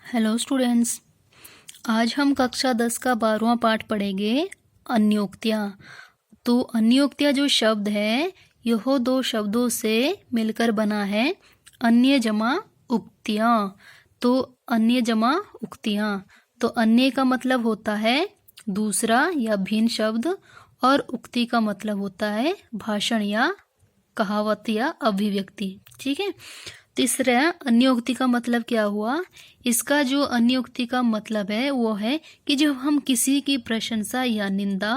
Hello students, आज हम कक्षा 10 का 12वां पाठ पढ़ेंगे अन्योक्तियाँ। तो अन्योक्तियाँ जो शब्द है यह दो शब्दों से मिलकर बना है, अन्य जमा उक्तियाँ। तो अन्य जमा उक्तियाँ, तो अन्य का मतलब होता है दूसरा या भिन्न शब्द, और उक्ति का मतलब होता है भाषण या कहावत या अभिव्यक्ति। ठीक है। तीसरा अन्योक्ति का मतलब क्या हुआ? इसका जो अन्योक्ति का मतलब है वो है कि जब हम किसी की प्रशंसा या निंदा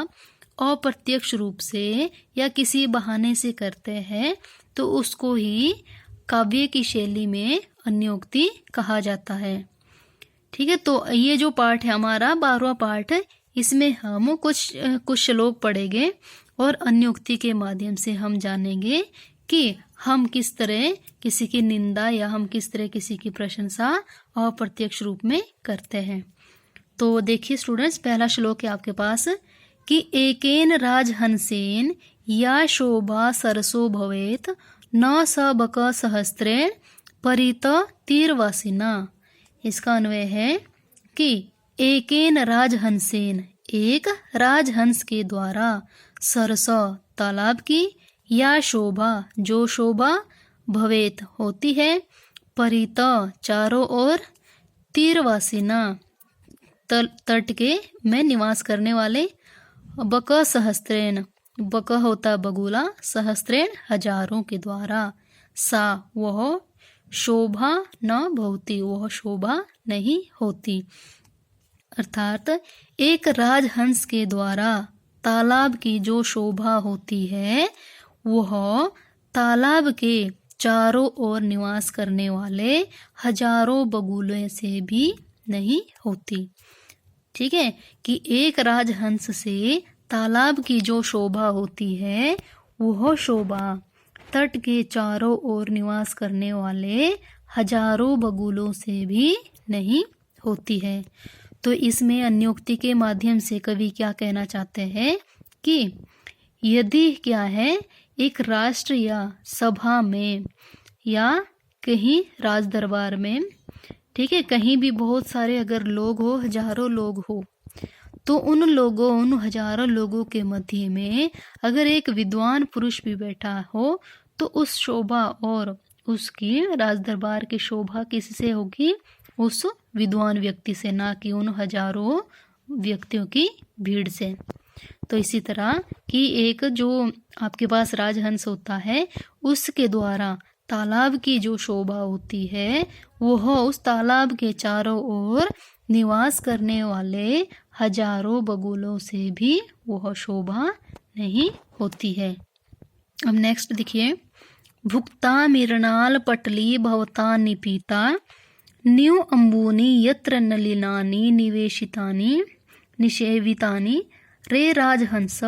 अप्रत्यक्ष रूप से या किसी बहाने से करते हैं तो उसको ही काव्य की शैली में अन्योक्ति कहा जाता है। ठीक है। तो ये जो पाठ है हमारा 12वां पाठ है, इसमें हम कुछ श्लोक पढ़ेंगे और अन्योक्ति के माध्यम से हम जानेंगे कि हम किस तरह किसी की निंदा या हम किस तरह किसी की प्रशंसा अप्रत्यक्ष रूप में करते हैं। तो देखिए स्टूडेंट्स, पहला श्लोक है आपके पास कि एकेन राजहंसेन या शोभा सरसो भवेत न सबक सहस्त्रेण परित तीरवासिना। इसका अन्वय है कि एकेन राजहंसेन, एक राजहंस के द्वारा, सरस तालाब की, या शोभा जो शोभा, भवेत होती है, परित चारों ओर, तीरवासिना तट के में निवास करने वाले, बक सहस्त्रेण, बक होता बगुला, सहस्त्रेण हजारों के द्वारा, सा वह, शोभा न भवती वह शोभा नहीं होती। अर्थात एक राजहंस के द्वारा तालाब की जो शोभा होती है वह तालाब के चारों ओर निवास करने वाले हजारों बगुलों से भी नहीं होती। ठीक है। कि एक राजहंस से तालाब की जो शोभा होती है वह शोभा तट के चारों ओर निवास करने वाले हजारों बगुलों से भी नहीं होती है। तो इसमें अन्योक्ति के माध्यम से कवि क्या कहना चाहते हैं कि यदि क्या है, एक राष्ट्र या सभा में या कहीं राज दरबार में, ठीक है, कहीं भी बहुत सारे अगर लोग हो, हजारों लोग हो, तो उन हजारों लोगों के मध्य में अगर एक विद्वान पुरुष भी बैठा हो तो उस शोभा और उसकी राज दरबार की शोभा किससे होगी? उस विद्वान व्यक्ति से, ना कि उन हजारों व्यक्तियों की भीड़ से। तो इसी तरह कि एक जो आपके पास राजहंस होता है उसके द्वारा तालाब की जो शोभा होती है वह उस तालाब के चारों ओर निवास करने वाले हजारों बगुलों से भी वह शोभा नहीं होती है। अब नेक्स्ट देखिए, भुक्ता मृणाल पटली भवता निपीता न्यू अंबूनी यत्र नलिनानि निवेशितानि निषेवितानि रे राजहंस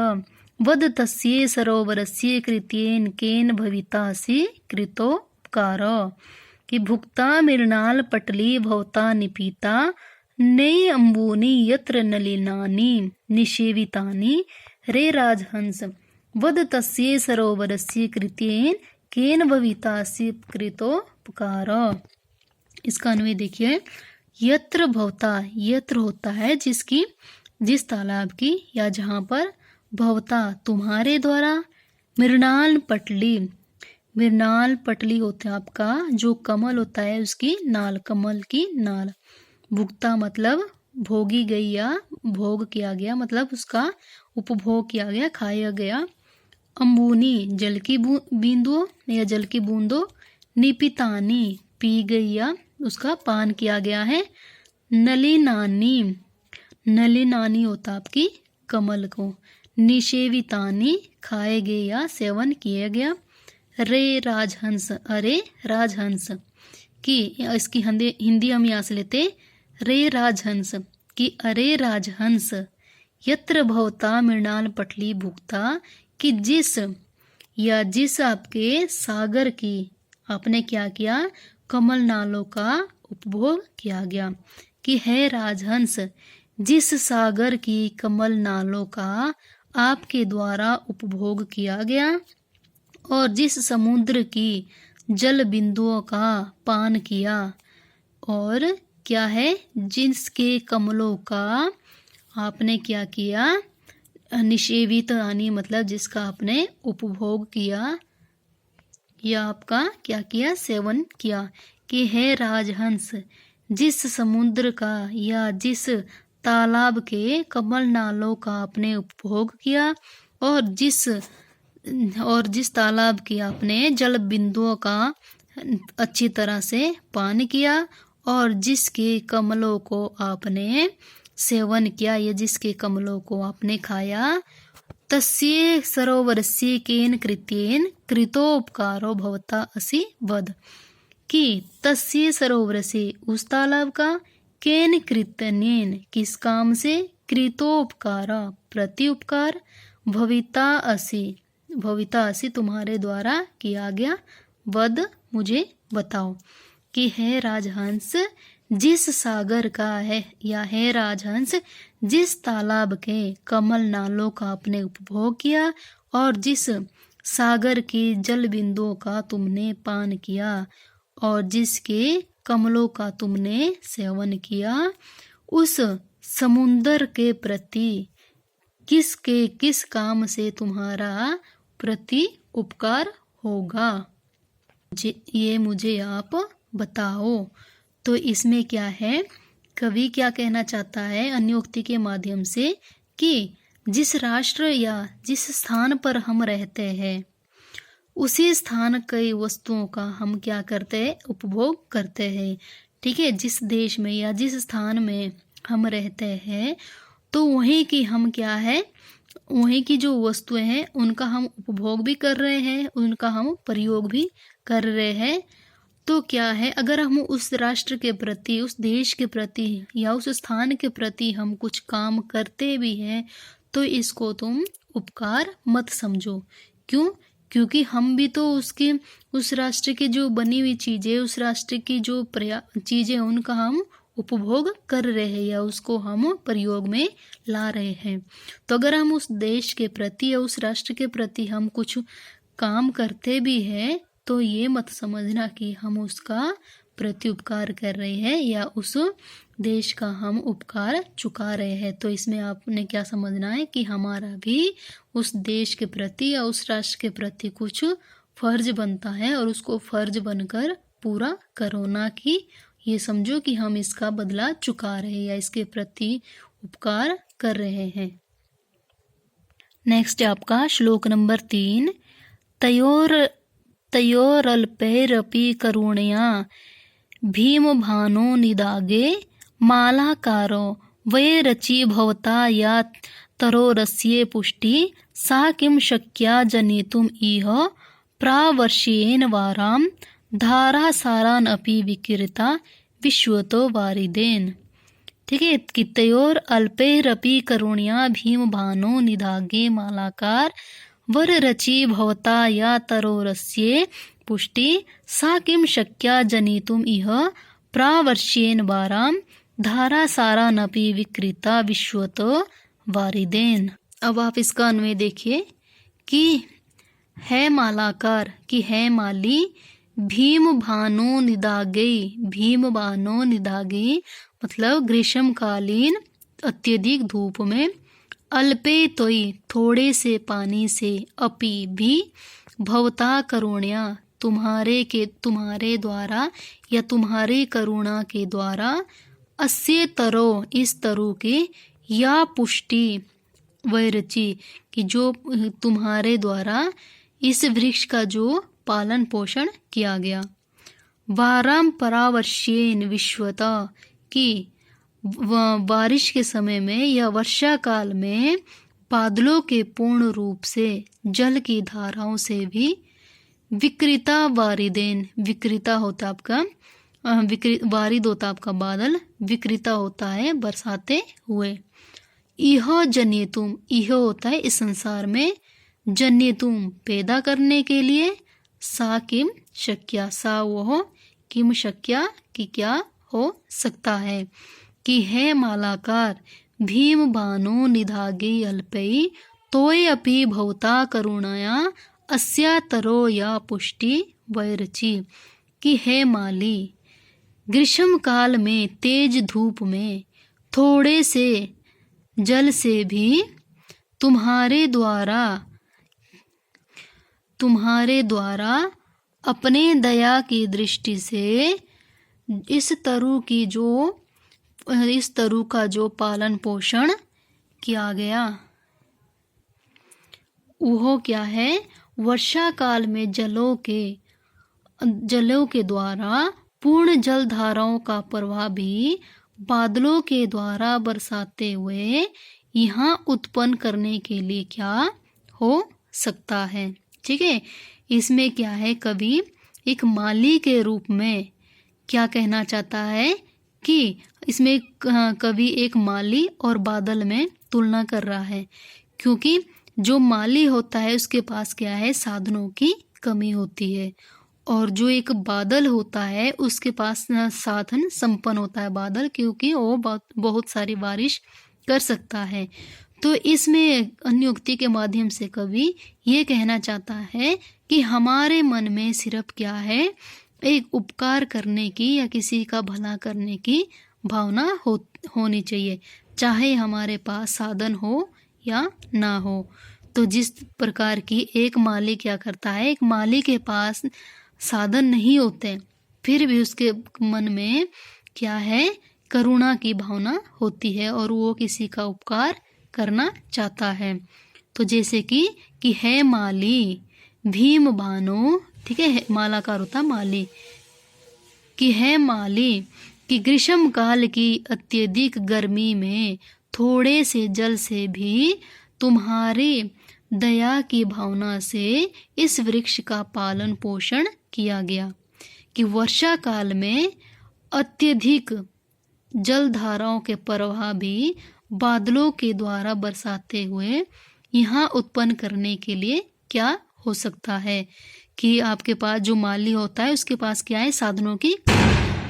वद तस्ये सरोवरस्य कृत्येन केन भवितासि कृतोपकार। कि भुक्ता मृणाल पटली भवता निपीता नई अंबूनी यत्र नलिनानि निषेवितानि रे राजहंस वद तस्ये सरोवरस्य कृत्येन केन भवितासि कृतोपकार। इसका अन्वय देखिए, यत्र भवता, यत्र होता है जिसकी, जिस तालाब की या जहाँ पर, भवता तुम्हारे द्वारा, मृणाल पटली, मृणाल पटली होता है आपका जो कमल होता है उसकी नाल, कमल की नाल। भुक्ता मतलब भोगी गई या भोग किया गया, मतलब उसका उपभोग किया गया, खाया गया। अंबुनी जल की बिंदुओं या जल की बूंदों, निपितानी पी गई या उसका पान किया गया है। नलिनानी, नलिनानी होता आपकी कमल को, निषेवितानी खाए गए या सेवन किया गया। रे राजहंस, अरे राजहंस की, इसकी हिंदी हम यहाँ से लेते, रे राजहंस की, अरे राजहंस, यत्र भवता मृणाल पटली भुक्ता, कि जिस या जिस आपके सागर की आपने क्या किया, कमल नालों का उपभोग किया गया। कि है राजहंस, जिस सागर की कमल नालों का आपके द्वारा उपभोग किया गया और जिस समुद्र की जल बिंदुओं का पान किया, और क्या है, जिसके कमलों का आपने क्या किया, निषेवित आनी मतलब जिसका आपने उपभोग किया या आपका क्या किया, सेवन किया। कि है राजहंस, जिस समुद्र का या जिस तालाब के कमल नालों का आपने उपभोग किया और जिस तालाब की आपने जल बिंदुओं का अच्छी तरह से पान किया और जिसके कमलों को आपने सेवन किया या जिसके कमलों को आपने खाया, तस्य सरोवरस्य केन कृत्येन कृतोपकारो भवता असि वद। कि तस्य सरोवर से उस तालाब का, केन कृत्यनेन किस काम से, कृतोपकारा प्रति उपकार, भविता असी तुम्हारे द्वारा किया गया, वद मुझे बताओ। कि है राजहंस, जिस सागर का है या है राजहंस जिस तालाब के कमल नालों का आपने उपभोग किया और जिस सागर के जल बिंदुओं का तुमने पान किया और जिसके कमलों का तुमने सेवन किया, उस समुंदर के प्रति किस काम से तुम्हारा प्रति उपकार होगा, ये मुझे आप बताओ। तो इसमें क्या है, कवि क्या कहना चाहता है अन्योक्ति के माध्यम से कि जिस राष्ट्र या जिस स्थान पर हम रहते हैं उसी स्थान की वस्तुओं का हम क्या करते हैं, उपभोग करते हैं। ठीक है, जिस देश में या जिस स्थान में हम रहते हैं तो वहीं की हम क्या है, वहीं की जो वस्तुएं हैं उनका हम उपभोग भी कर रहे हैं, उनका हम प्रयोग भी कर रहे हैं। तो क्या है, अगर हम उस राष्ट्र के प्रति, उस देश के प्रति या उस स्थान के प्रति हम कुछ काम करते भी हैं तो इसको तुम उपकार मत समझो। क्यों? क्योंकि हम भी तो उस राष्ट्र की जो बनी हुई चीजें, उस राष्ट्र की जो चीजें उनका हम उपभोग कर रहे हैं या उसको हम प्रयोग में ला रहे हैं। तो अगर हम उस देश के प्रति या उस राष्ट्र के प्रति हम कुछ काम करते भी हैं तो ये मत समझना कि हम उसका प्रति उपकार कर रहे हैं या उस देश का हम उपकार चुका रहे हैं। तो इसमें आपने क्या समझना है कि हमारा भी उस देश के प्रति या उस राष्ट्र के प्रति कुछ फर्ज बनता है और उसको फर्ज बनकर पूरा करो, ना कि ये समझो कि हम इसका बदला चुका रहे हैं या इसके प्रति उपकार कर रहे हैं। नेक्स्ट है आपका श्लोक नंबर 3। तयोरल्पैरपि करुणया भीमभानो निदागे मालाकारो वैरचि भवता या तरोरस्ये पुष्टि सा किं शक्या जनितुम इह प्रावर्ष्येन वारां धारासारान् अपि विकीर्ता विश्वतो वारिदेन। ठीक है, कि तयोर अल्पैरपि करुणया भीमभानो निदागे मालाकार वर रचि भवता या तरोरस्ये पुष्टि सा किं शक्या जनितुम इह प्रावर्ष्येन वारां धारासारानपि विकृता विश्वतो वारिदेन। अब आप इसका अन्वय देखिए कि है मालाकार, कि है माली, भीमभानो निदागे मतलब ग्रीष्मकालीन अत्यधिक धूप में, अल्पे तोई थोड़े से पानी से, अपि भी, भवता करुणया तुम्हारे द्वारा या तुम्हारे करुणा के द्वारा, अस्य तरो इस तरु के, या पुष्टि वैरचि कि जो तुम्हारे द्वारा इस वृक्ष का जो पालन पोषण किया गया, वाराम परावर्ष्येन विश्वता कि बारिश के समय में या वर्षा काल में बादलों के पूर्ण रूप से जल की धाराओं से भी, विकृता वारिदेन, विकृता होता आपका वारिद होता आपका बादल, विकृता होता है बरसाते हुए। इह जन्यतुम, इह होता है इस संसार में, जन्यतुम पैदा करने के लिए, सा किम शक्या, सा वो किम शक्या कि क्या हो सकता है, कि है मालाकार भीमभानो निधागे अल्पै तोय अपि भवता करुणाया अस्या तरो या पुष्टि वैरचि। कि है माली ग्रीष्म काल में तेज धूप में थोड़े से जल से भी तुम्हारे द्वारा अपने दया की दृष्टि से इस तरु का जो पालन पोषण किया गया, वह क्या है, वर्षा काल में जलों के द्वारा पूर्ण जल धाराओं का प्रवाह भी बादलों के द्वारा बरसाते हुए यहाँ उत्पन्न करने के लिए क्या हो सकता है। ठीक है, इसमें क्या है, कवि एक माली के रूप में क्या कहना चाहता है कि इसमें कवि एक माली और बादल में तुलना कर रहा है, क्योंकि जो माली होता है उसके पास क्या है, साधनों की कमी होती है, और जो एक बादल होता है उसके पास साधन संपन्न होता है बादल, क्योंकि वो बहुत सारी बारिश कर सकता है। तो इसमें अन्योक्ति के माध्यम से कवि ये कहना चाहता है कि हमारे मन में सिर्फ क्या है, एक उपकार करने की या किसी का भला करने की भावना होनी चाहिए, चाहे हमारे पास साधन हो या ना हो। तो जिस प्रकार की एक माली क्या करता है, एक माली के पास साधन नहीं होते, फिर भी उसके मन में क्या है, करुणा की भावना होती है और वो किसी का उपकार करना चाहता है। तो जैसे कि है माली भीम भानो, ठीक है, मालाकार होता माली, कि है माली कि ग्रीष्म काल की अत्यधिक गर्मी में थोड़े से जल से भी तुम्हारी दया की भावना से इस वृक्ष का पालन पोषण किया गया, कि वर्षा काल में अत्यधिक जल धाराओं के प्रवाह भी बादलों के द्वारा बरसाते हुए यहाँ उत्पन्न करने के लिए क्या हो सकता है, कि आपके पास जो माली होता है उसके पास क्या है, साधनों की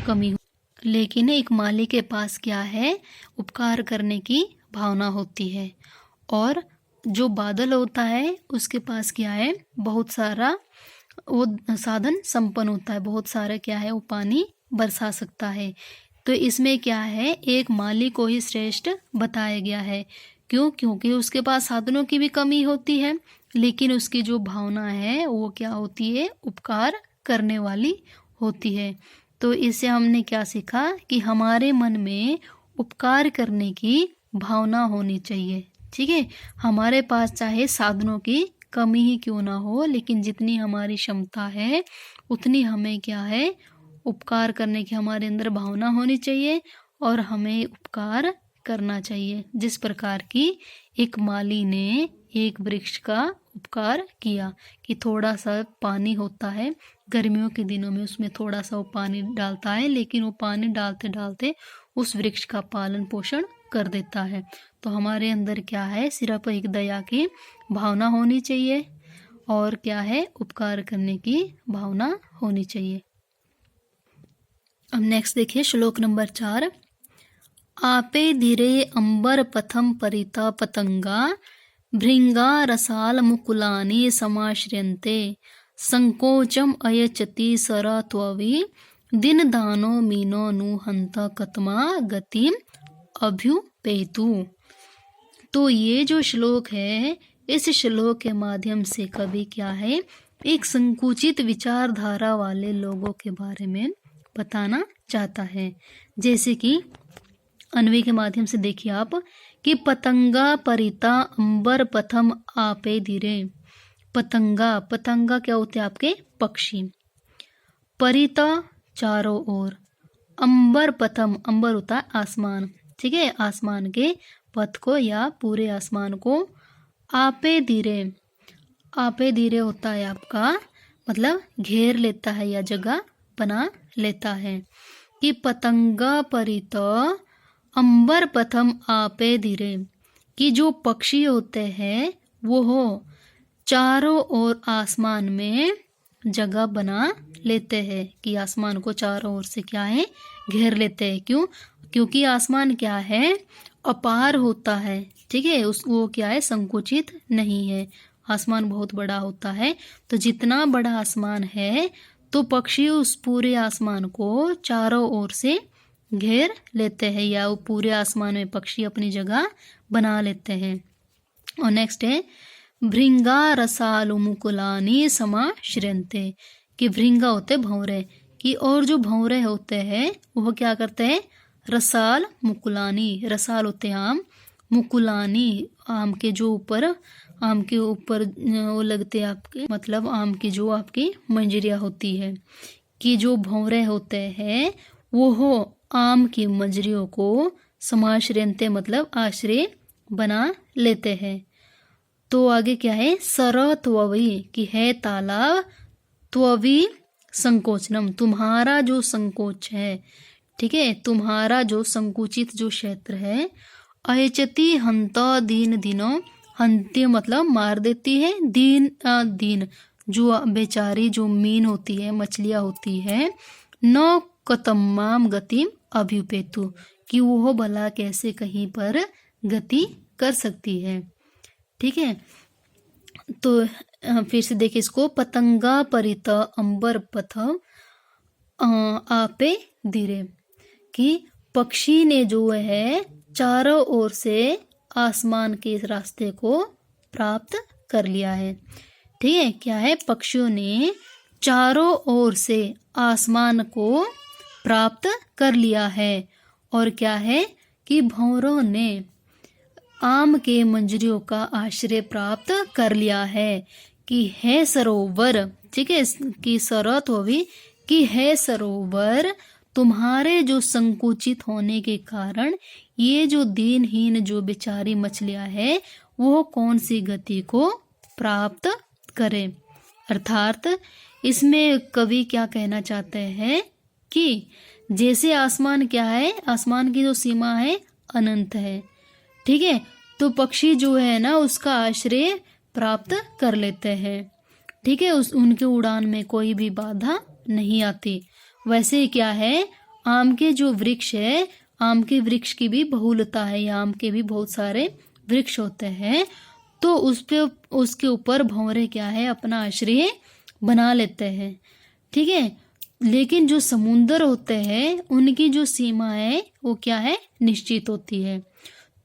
कमी हो, लेकिन एक माली के पास क्या है, उपकार करने की भावना होती है, और जो बादल होता है उसके पास क्या है, बहुत सारा वो साधन संपन्न होता है, बहुत सारा क्या है, वो पानी बरसा सकता है। तो इसमें क्या है, एक माली को ही श्रेष्ठ बताया गया है। क्यों? क्योंकि उसके पास साधनों की भी कमी होती है, लेकिन उसकी जो भावना है वो क्या होती है, उपकार करने वाली होती है। तो इससे हमने क्या सीखा कि हमारे मन में उपकार करने की भावना होनी चाहिए। ठीक है, हमारे पास चाहे साधनों की कमी ही क्यों ना हो, लेकिन जितनी हमारी क्षमता है उतनी हमें क्या है, उपकार करने की हमारे अंदर भावना होनी चाहिए और हमें उपकार करना चाहिए। जिस प्रकार की एक माली ने एक वृक्ष का उपकार किया, कि थोड़ा सा पानी होता है गर्मियों के दिनों में, उसमें थोड़ा सा वो पानी डालता है, लेकिन वो पानी डालते डालते उस वृक्ष का पालन पोषण कर देता है। तो हमारे अंदर क्या है, सिर्फ एक दया की भावना होनी चाहिए और क्या है, उपकार करने की भावना होनी चाहिए। अब नेक्स्ट देखिए श्लोक नंबर 4। आपे धीरे अंबर पथम परिता पतंगा भृंगा रसाल मुकुलानि समाश्रयन्ते संकोचम अयचति सरा त्ववि दिन दानो मीनो नु हंत कतमा गतिम अभ्युपेतु। तो ये जो श्लोक है, इस श्लोक के माध्यम से कवि क्या है, एक संकुचित विचारधारा वाले लोगों के बारे में बताना चाहता है। जैसे कि अन्वय के माध्यम से देखिए आप, कि पतंगा परिता अंबर पथम आपे धीरे। पतंगा क्या होते हैं, आपके पक्षी। परिता चारों ओर, अंबर पथम, अंबर होता है आसमान, ठीक है, आसमान के पथ को या पूरे आसमान को। आपे धीरे होता है आपका मतलब घेर लेता है या जगह बना लेता है। कि पतंगा परित अंबर पथम आपे धीरे, कि जो पक्षी होते हैं वो हो चारों ओर आसमान में जगह बना लेते हैं, कि आसमान को चारों ओर से क्या है, घेर लेते हैं। क्यों? क्योंकि आसमान क्या है, अपार होता है, ठीक है, वो क्या है, संकुचित नहीं है। आसमान बहुत बड़ा होता है, तो जितना बड़ा आसमान है तो पक्षी उस पूरे आसमान को चारों ओर से घेर लेते हैं, या वो पूरे आसमान में पक्षी अपनी जगह बना लेते हैं। और नेक्स्ट है भृंगा रसालु मुकुलानी समाश्रयन्ते, कि भृंगा होते भंवरे कि, और जो भंवरे होते हैं वो क्या करते हैं, रसाल मुकुलानी, रसाल होते हैं आम, मुकुलानी आम के जो ऊपर, आम के ऊपर वो लगते हैं आपके, मतलब आम की जो आपकी मंजरियाँ होती है, कि जो भंवरे होते हैं वो हो आम की मंजरियों को समाश्रयन्ते मतलब आश्रय बना लेते हैं। तो आगे क्या है, सर त्ववी कि है तालाब, त्ववी संकोचनम तुम्हारा जो संकोच है, ठीक है, तुम्हारा जो संकुचित जो क्षेत्र है। अयचति हंत दीन दिनो, हंत्य मतलब मार देती है, दीन दीन जो बेचारी जो मीन होती है, मछलियाँ होती है, न कतम्माम गतिम अभ्युपेतु कि वो भला कैसे कहीं पर गति कर सकती है। ठीक है, तो फिर से देखिए इसको, पतंगा परित अंबर पथ आपे धीरे, कि पक्षी ने जो है चारों ओर से आसमान के इस रास्ते को प्राप्त कर लिया है। ठीक है, क्या है, पक्षियों ने चारों ओर से आसमान को प्राप्त कर लिया है। और क्या है कि भंवरों ने आम के मंजरियों का आश्रय प्राप्त कर लिया है, कि है सरोवर, ठीक है, कि शरत हो भी कि है सरोवर, तुम्हारे जो संकुचित होने के कारण ये जो दीनहीन जो बेचारी मछलियां है वो कौन सी गति को प्राप्त करे। अर्थात इसमें कवि क्या कहना चाहते हैं कि जैसे आसमान क्या है, आसमान की जो सीमा है अनंत है, ठीक है, तो पक्षी जो है ना उसका आश्रय प्राप्त कर लेते हैं। ठीक है, उनके उड़ान में कोई भी बाधा नहीं आती। वैसे ही क्या है, आम के जो वृक्ष है, आम के वृक्ष की भी बहुलता है, या आम के भी बहुत सारे वृक्ष होते हैं, तो उस पे उसके ऊपर भंवरे क्या है अपना आश्रय बना लेते हैं। ठीक है, लेकिन जो समुंदर होते हैं उनकी जो सीमा है वो क्या है, निश्चित होती है।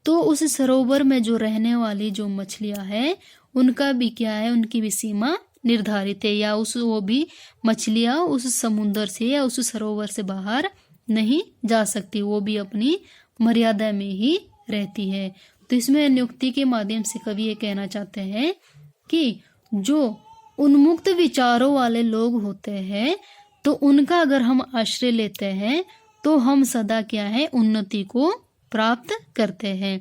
तो उस सरोवर में जो रहने वाली जो मछलियां हैं उनका भी क्या है, उनकी भी सीमा निर्धारित है, या वो भी मछलियां उस समुंदर से या उस सरोवर से बाहर नहीं जा सकती, वो भी अपनी मर्यादा में ही रहती है। तो इसमें नियुक्ति के माध्यम से कवि ये कहना चाहते हैं कि जो उन्मुक्त विचारों वाले लोग होते हैं तो उनका अगर हम आश्रय लेते हैं तो हम सदा क्या है, उन्नति को प्राप्त करते हैं।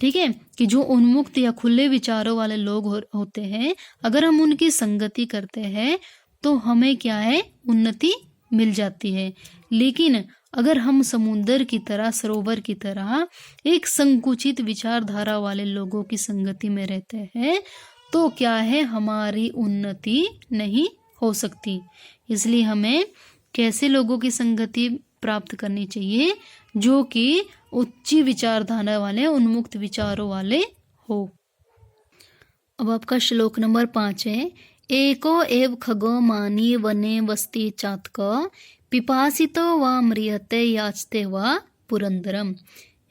ठीक है, कि जो उन्मुक्त या खुले विचारों वाले लोग होते हैं, अगर हम उनकी संगति करते हैं तो हमें क्या है, उन्नति मिल जाती है। लेकिन अगर हम समुंदर की तरह, सरोवर की तरह एक संकुचित विचारधारा वाले लोगों की संगति में रहते हैं तो क्या है, हमारी उन्नति नहीं हो सकती। इसलिए हमें कैसे लोगों की संगति प्राप्त करनी चाहिए, जो कि उच्च विचारधारा वाले, उन्मुक्त विचारों वाले हो। अब आपका श्लोक नंबर 5 है, एको एव खगो मानी वने वस्ति चातक पिपासितो वा म्रियते याचते वा पुरंदरम।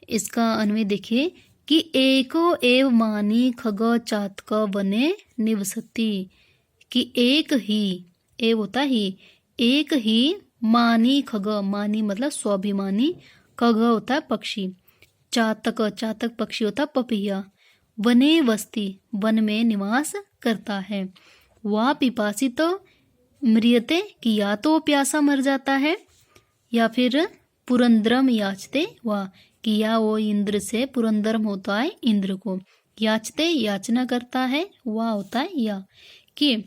इसका अन्वय देखिए कि एको एव मानी खग चातक वने निवसति, कि एक ही, एव होता ही, एक ही मानी खग, मानी मतलब स्वाभिमानी, खग होता है पक्षी, चातक, चातक पक्षी होता पपैया, वने वस्ती वन में निवास करता है, वा पिपासित म्रियते कि या तो प्यासा मर जाता है, या फिर पुरंदरम याचते वा कि या वो इंद्र से, पुरंदरम होता है इंद्र को, याचते याचना करता है, वा होता है या, कि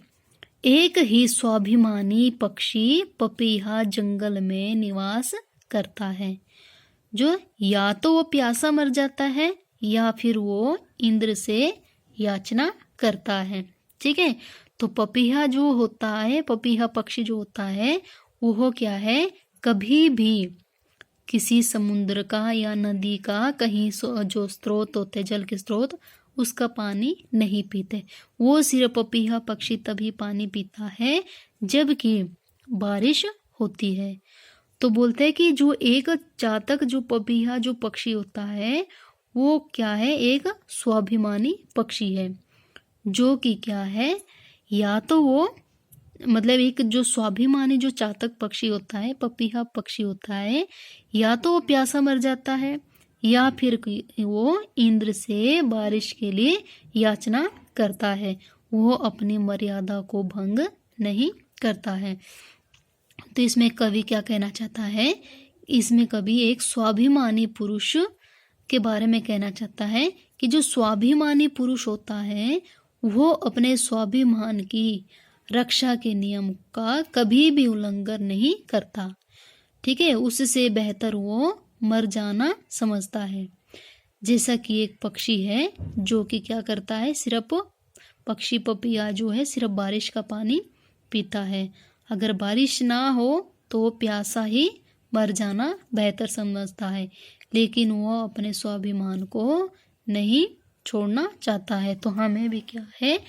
एक ही स्वाभिमानी पक्षी पपीहा जंगल में निवास करता है, जो या तो वो प्यासा मर जाता है या फिर वो इंद्र से याचना करता है। ठीक है, तो पपीहा जो होता है, पपीहा पक्षी जो होता है वो क्या है, कभी भी किसी समुद्र का या नदी का कहीं जो स्रोत होते, जल के स्रोत, उसका पानी नहीं पीते। वो सिर्फ पपीहा पक्षी तभी पानी पीता है जबकि बारिश होती है। तो बोलते हैं कि जो एक चातक जो पपीहा जो पक्षी होता है वो क्या है, एक स्वाभिमानी पक्षी है, जो कि क्या है, या तो वो मतलब एक जो स्वाभिमानी जो चातक पक्षी होता है, पपीहा पक्षी होता है, या तो वो प्यासा मर जाता है या फिर वो इंद्र से बारिश के लिए याचना करता है, वो अपनी मर्यादा को भंग नहीं करता है। तो इसमें कवि क्या कहना चाहता है, इसमें कवि एक स्वाभिमानी पुरुष के बारे में कहना चाहता है कि जो स्वाभिमानी पुरुष होता है वो अपने स्वाभिमान की रक्षा के नियम का कभी भी उल्लंघन नहीं करता, ठीक है, उससे बेहतर वो मर जाना समझता है। जैसा कि एक पक्षी है जो कि क्या करता है, सिर्फ पक्षी पपिया जो है सिर्फ बारिश का पानी पीता है, अगर बारिश ना हो तो वो प्यासा ही मर जाना बेहतर समझता है, लेकिन वो अपने स्वाभिमान को नहीं छोड़ना चाहता है। तो हमें भी क्या है,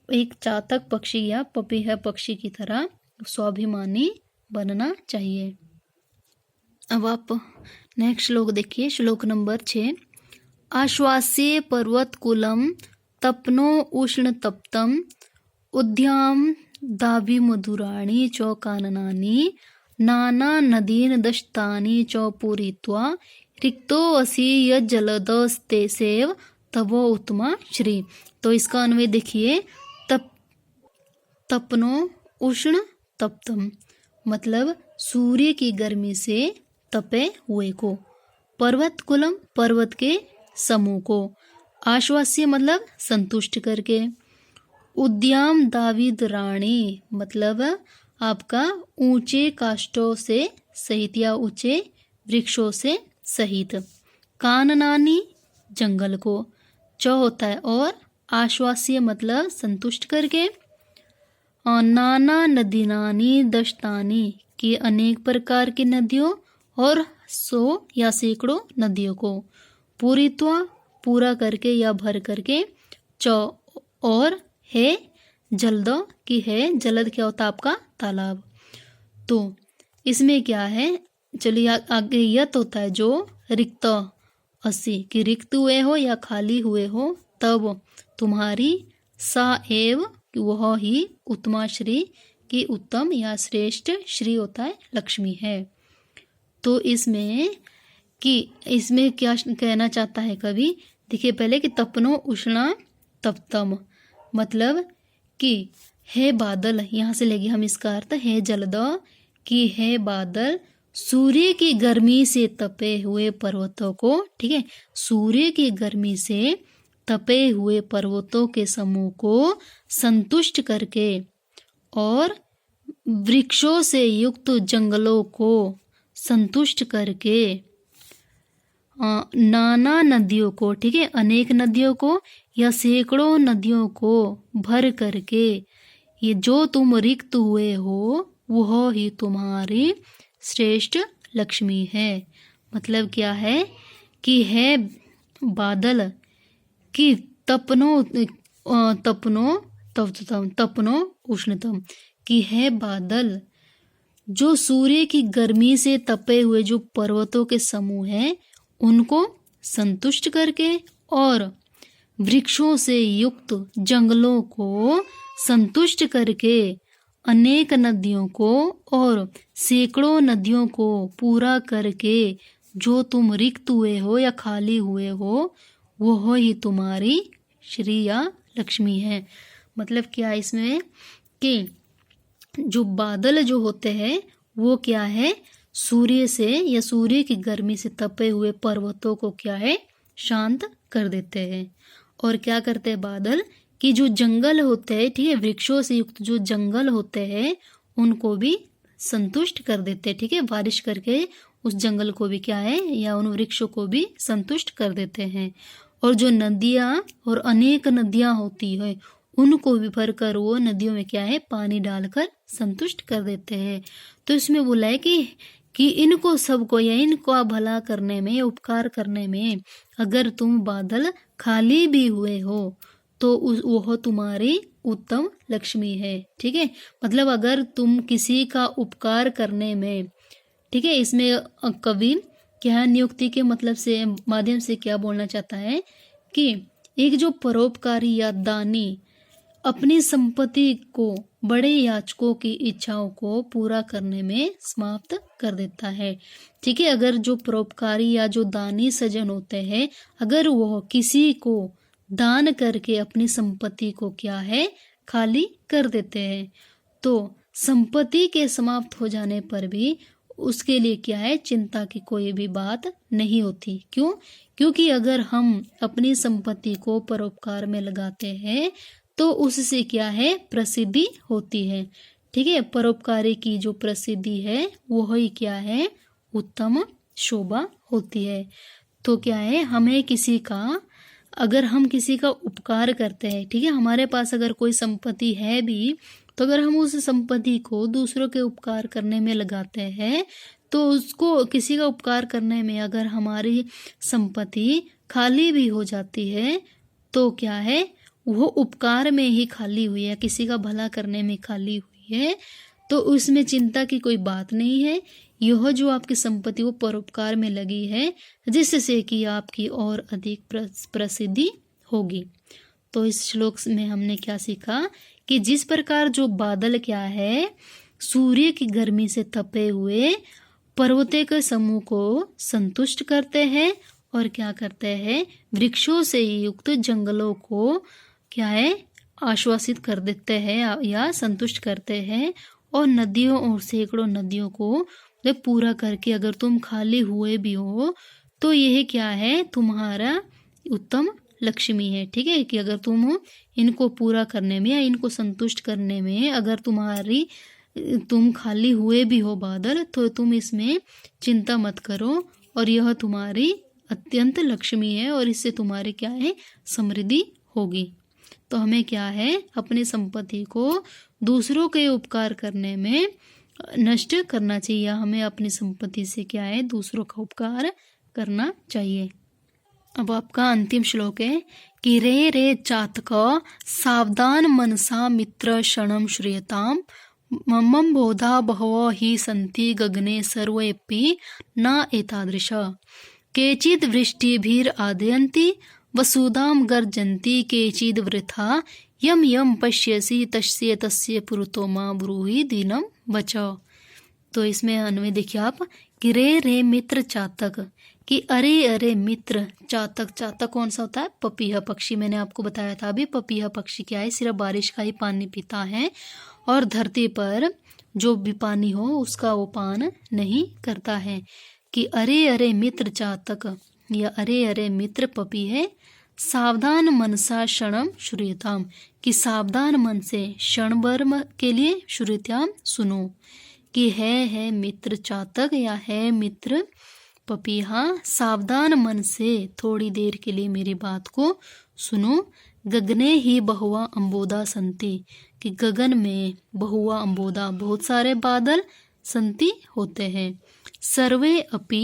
एक चातक पक्षी या पपीहा पक्षी की तरह स्वाभिमानी बनना चाहिए। अब आप नेक्स्ट श्लोक देखिए, श्लोक नंबर 6। आश्वास्ये पर्वत कुलम तपनो उष्ण तप्तम उद्याम दावी मधुराणी च काननानि नाना नदीन दशतानि च पूरित्वा रिक्तो असि यज्जलदस्ते सेव तवो उत्तमा श्री। तो इसका अन्वय देखिए, तपनो उष्ण तप्तम मतलब सूर्य की गर्मी से तपे हुए को, पर्वत कुलम पर्वत के समूह को, आश्वास्य मतलब संतुष्ट करके, उद्याम दाविद राणी मतलब आपका ऊंचे काष्ठों से सहित या ऊंचे वृक्षों से सहित, काननानी जंगल को, च होता है और आश्वास्य मतलब संतुष्ट करके, नाना नदीनानी दशतानी की अनेक प्रकार की नदियों और 100 या सैकड़ों नदियों को, पूरित्वा पूरा करके या भर करके, च और है जलद की है, जलद क्या होता है आपका तालाब। तो इसमें क्या है, चलिए आगे यत होता है जो रिक्त असी कि रिक्त हुए हो या खाली हुए हो, तब तुम्हारी, सा एव वह ही, उत्तमा श्री की उत्तम या श्रेष्ठ, श्री होता है लक्ष्मी है। तो इसमें क्या कहना चाहता है कवि, देखिए पहले कि तपनो उष्णा तप्तम मतलब कि हे बादल, यहाँ से लेंगे हम इसका अर्थ, हे जलद कि हे बादल सूर्य की गर्मी से तपे हुए पर्वतों को, ठीक है, सूर्य की गर्मी से तपे हुए पर्वतों के समूह को संतुष्ट करके और वृक्षों से युक्त जंगलों को संतुष्ट करके, नाना नदियों को, ठीक है, अनेक नदियों को या सैकड़ों नदियों को भर करके, ये जो तुम रिक्त हुए हो वह ही तुम्हारी श्रेष्ठ लक्ष्मी है। मतलब क्या है कि है बादल कि तपनो उष्णतम कि है बादल जो सूर्य की गर्मी से तपे हुए जो पर्वतों के समूह हैं उनको संतुष्ट करके और वृक्षों से युक्त जंगलों को संतुष्ट करके, अनेक नदियों को और सैकड़ों नदियों को पूरा करके, जो तुम रिक्त हुए हो या खाली हुए हो वो ही तुम्हारी श्री या लक्ष्मी है। मतलब क्या इसमें कि जो बादल जो होते हैं वो क्या है, सूर्य से या सूर्य की गर्मी से तपे हुए पर्वतों को क्या है, शांत कर देते हैं। और क्या करते हैं बादल कि जो जंगल होते हैं, ठीक है, वृक्षों से युक्त जो जंगल होते हैं उनको भी संतुष्ट कर देते हैं, ठीक है, बारिश करके उस जंगल को भी क्या है या उन वृक्षों को भी संतुष्ट कर देते हैं। और जो नदियाँ और अनेक नदियाँ होती है उनको भी भरकर वो नदियों में क्या है, पानी डालकर संतुष्ट कर देते हैं। तो इसमें बोला है कि इनको सबको या इनको भला करने में, उपकार करने में अगर तुम बादल खाली भी हुए हो तो वह तुम्हारी उत्तम लक्ष्मी है। ठीक है, मतलब अगर तुम किसी का उपकार करने में, ठीक है, इसमें कवि क्या नियुक्ति के मतलब से माध्यम से क्या बोलना चाहता है कि एक जो परोपकारी या दानी अपनी संपत्ति को बड़े याचकों की इच्छाओं को पूरा करने में समाप्त कर देता है। ठीक है, अगर जो परोपकारी या जो दानी सज्जन होते हैं, अगर वो किसी को दान करके अपनी संपत्ति को क्या है खाली कर देते हैं, तो संपत्ति के समाप्त हो जाने पर भी उसके लिए क्या है चिंता की कोई भी बात नहीं होती। क्यों? क्योंकि अगर हम अपनी संपत्ति को परोपकार में लगाते हैं तो उससे क्या है प्रसिद्धि होती है। ठीक है, परोपकारी की जो प्रसिद्धि है वो ही क्या है उत्तम शोभा होती है। तो क्या है हमें किसी का, अगर हम किसी का उपकार करते हैं, ठीक है, हमारे पास अगर कोई संपत्ति है भी, तो अगर हम उस संपत्ति को दूसरों के उपकार करने में लगाते हैं तो उसको किसी का उपकार करने में अगर हमारी संपत्ति खाली भी हो जाती है तो क्या है वो उपकार में ही खाली हुई है, किसी का भला करने में खाली हुई है, तो उसमें चिंता की कोई बात नहीं है। यह जो आपकी संपत्ति वो परोपकार में लगी है जिससे कि आपकी और अधिक प्रसिद्धि होगी। तो इस श्लोक में हमने क्या सीखा कि जिस प्रकार जो बादल क्या है सूर्य की गर्मी से तपे हुए पर्वतों के समूह को संतुष्ट करते हैं और क्या करते हैं वृक्षों से युक्त जंगलों को क्या है आश्वासित कर देते हैं या संतुष्ट करते हैं, और नदियों और सैकड़ों नदियों को पूरा करके अगर तुम खाली हुए भी हो तो यह क्या है तुम्हारा उत्तम लक्ष्मी है। ठीक है, कि अगर तुम इनको पूरा करने में या इनको संतुष्ट करने में अगर तुम खाली हुए भी हो बादल, तो तुम इसमें चिंता मत करो और यह तुम्हारी अत्यंत लक्ष्मी है और इससे तुम्हारी क्या है समृद्धि होगी। तो हमें क्या है अपनी संपत्ति को दूसरों के उपकार करने में नष्ट करना चाहिए, या हमें अपनी संपत्ति से क्या है दूसरों का उपकार करना चाहिए। अब आपका अंतिम श्लोक है कि रे रे चातक सावधान मनसा मित्र क्षणम श्रूयताम मम बोधा बहवो हि सन्ति गगने सर्वेपि न एतादृश केचिद् वृष्टिभिर आदयन्ति वसुधाम गर्जन्ति केचिद् वृथा यम यम पश्यसि तस्य तस्य पुरतो मा ब्रूहि दीनम वच। तो इसमें अन्वय देखिए आप कि रे रे मित्र चातक, कि अरे अरे मित्र चातक। चातक कौन सा होता है? पपीहा पक्षी। मैंने आपको बताया था अभी पपीहा पक्षी क्या है सिर्फ बारिश का ही पानी पीता है और धरती पर जो भी पानी हो उसका वो पान नहीं करता है। कि अरे अरे मित्र चातक या अरे अरे मित्र पपी है सावधान मनसा क्षणम श्रूयताम, कि सावधान मन से क्षण भर के लिए श्रूयताम सुनो। कि है मित्र चातक या है मित्र पपीहा सावधान मन से थोड़ी देर के लिए मेरी बात को सुनो। गगने ही बहुआ अंबोदा संति, कि गगन में बहुआ अंबोदा बहुत सारे बादल संति होते हैं। सर्वे अपि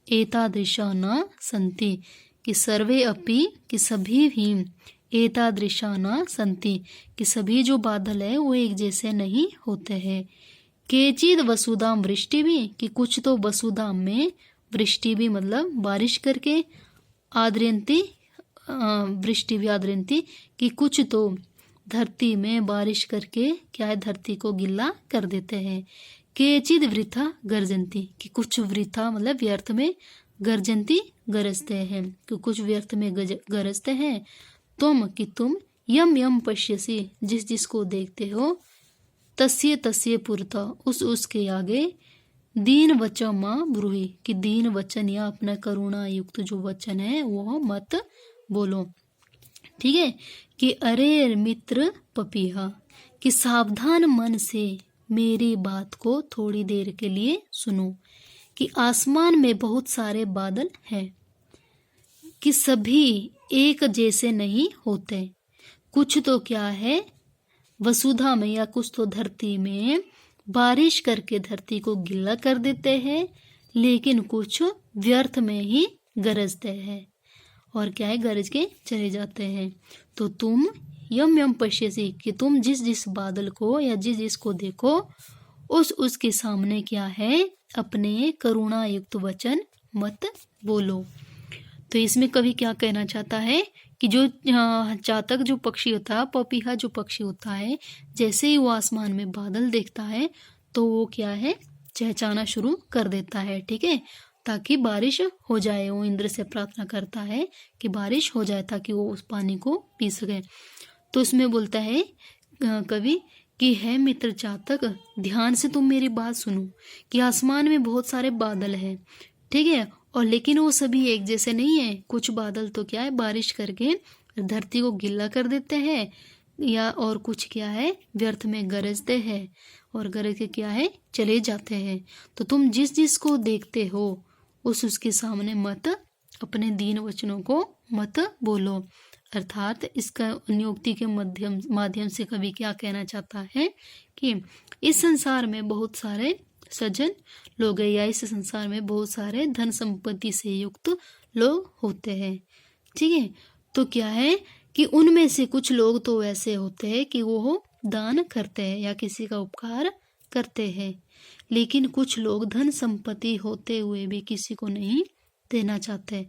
एतादृशा न संति, कि सर्वे अपि कि सभी भी एतादृशा न संति, कि सभी जो बादल है वो एक जैसे नहीं होते हैं। केचिद वसुधाम वृष्टि भी, कि कुछ तो वसुधाम में वृष्टि भी मतलब बारिश करके आद्रयंती वृष्टि भी आद्रयंती, कि कुछ तो धरती में बारिश करके क्या है धरती को गिल्ला कर देते हैं। केचिद वृथा गर्जंती, कि कुछ वृथा मतलब व्यर्थ में गर्जंती गरजते हैं, कि कुछ व्यर्थ में गरजते हैं। कि तुम यम यम पश्यसी जिस जिसको देखते हो तस्य तस्य पुरता उसके आगे दीन वचन माँ ब्रूहि, कि दीन वचन या अपना करुणा युक्त जो वचन है वो मत बोलो। ठीक है, कि अरे मित्र पपीहा, कि सावधान मन से मेरी बात को थोड़ी देर के लिए सुनो। कि आसमान में बहुत सारे बादल हैं, कि सभी एक जैसे नहीं होते। कुछ तो क्या है वसुधा में या कुछ तो धरती में बारिश करके धरती को गिल्ला कर देते हैं, लेकिन कुछ व्यर्थ में ही गरजते हैं। और क्या है, गरज के चले जाते हैं। तो तुम यम यम पश्यसी, कि तुम जिस जिस बादल को या जिस जिसको देखो उसके सामने क्या है, अपने करुणा युक्त वचन मत बोलो। तो इसमें कवि क्या कहना चाहता है कि जो चातक जो पक्षी होता है, पपीहा जो पक्षी होता है, जैसे ही वो आसमान में बादल देखता है तो वो क्या है, चहचहाना शुरू कर देता है, ठीक है, ताकि बारिश हो जाए। वो इंद्र से प्रार्थना करता है कि बारिश हो जाए ताकि वो उस पानी को पी सके। तो उसमें बोलता है कवि कि है मित्र चातक, ध्यान से तुम मेरी बात सुनो कि आसमान में बहुत सारे बादल हैं, ठीक है, और लेकिन वो सभी एक जैसे नहीं है। कुछ बादल तो क्या है, बारिश करके धरती को गिल्ला कर देते हैं, या और कुछ क्या है, व्यर्थ में गरजते हैं और गरज के क्या है, चले जाते हैं। तो तुम जिस जिस को देखते हो उसके सामने मत अपने दीन वचनों को मत बोलो। अर्थात इसका नियुक्ति के माध्यम से कवि क्या कहना चाहता है कि इस संसार में बहुत सारे सज्जन लोग हैं, या इस संसार में बहुत सारे धन संपत्ति से युक्त लोग होते हैं, ठीक है। तो क्या है कि उनमें से कुछ लोग तो ऐसे होते हैं कि वो दान करते हैं या किसी का उपकार करते हैं, लेकिन कुछ लोग धन संपत्ति होते हुए भी किसी को नहीं देना चाहते।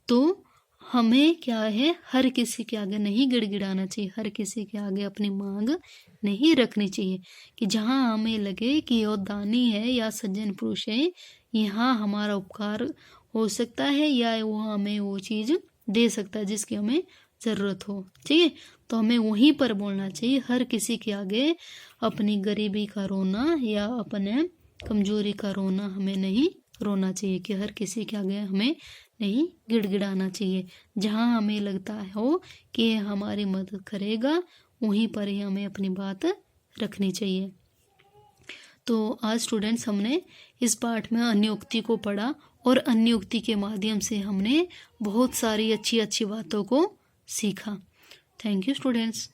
तो हमें क्या है, हर किसी के आगे नहीं गिड़गिड़ाना चाहिए, हर किसी के आगे अपनी मांग नहीं रखनी चाहिए कि जहाँ हमें लगे कि वो दानी है या सज्जन पुरुष है, यहाँ हमारा उपकार हो सकता है या वो हमें वो चीज़ दे सकता है जिसकी हमें ज़रूरत हो, ठीक है। तो हमें वहीं पर बोलना चाहिए, हर किसी के आगे अपनी गरीबी का रोना या अपने कमजोरी का रोना हमें नहीं रोना चाहिए, कि हर किसी के आगे हमें नहीं गिड़गिड़ाना चाहिए। जहाँ हमें लगता हो कि ये हमारी मदद करेगा, वहीं पर ही हमें अपनी बात रखनी चाहिए। तो आज स्टूडेंट्स हमने इस पाठ में अन्योक्ति को पढ़ा और अन्योक्ति के माध्यम से हमने बहुत सारी अच्छी अच्छी बातों को सीखा। Thank you students.